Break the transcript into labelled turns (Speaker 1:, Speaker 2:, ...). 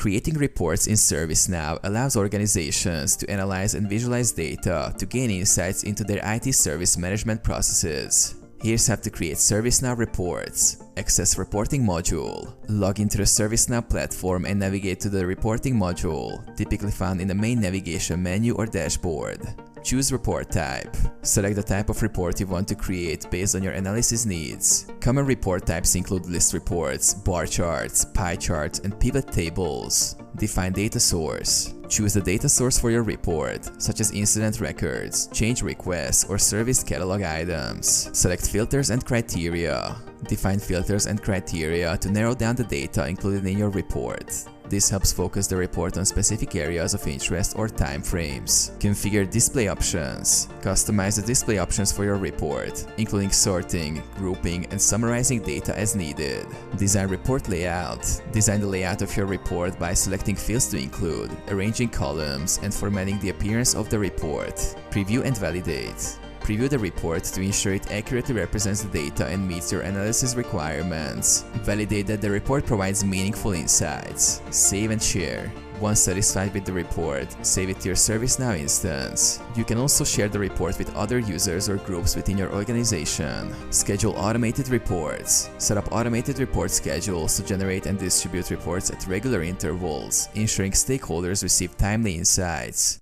Speaker 1: Creating reports in ServiceNow allows organizations to analyze and visualize data to gain insights into their IT service management processes. Here's how to create ServiceNow reports. Access Reporting module. Log into the ServiceNow platform and navigate to the Reporting module, typically found in the main navigation menu or dashboard. Choose report type. Select the type of report you want to create based on your analysis needs. Common report types include list reports, bar charts, pie charts, and pivot tables. Define data source. Choose the data source for your report, such as incident records, change requests, or service catalog items. Select filters and criteria. Define filters and criteria to narrow down the data included in your report. This helps focus the report on specific areas of interest or time frames. Configure display options. Customize the display options for your report, including sorting, grouping, and summarizing data as needed. Design report layout. Design the layout of your report by selecting fields to include, arranging columns, and formatting the appearance of the report. Preview and validate. Preview the report to ensure it accurately represents the data and meets your analysis requirements. Validate that the report provides meaningful insights. Save and share. Once satisfied with the report, save it to your ServiceNow instance. You can also share the report with other users or groups within your organization. Schedule automated reports. Set up automated report schedules to generate and distribute reports at regular intervals, ensuring stakeholders receive timely insights.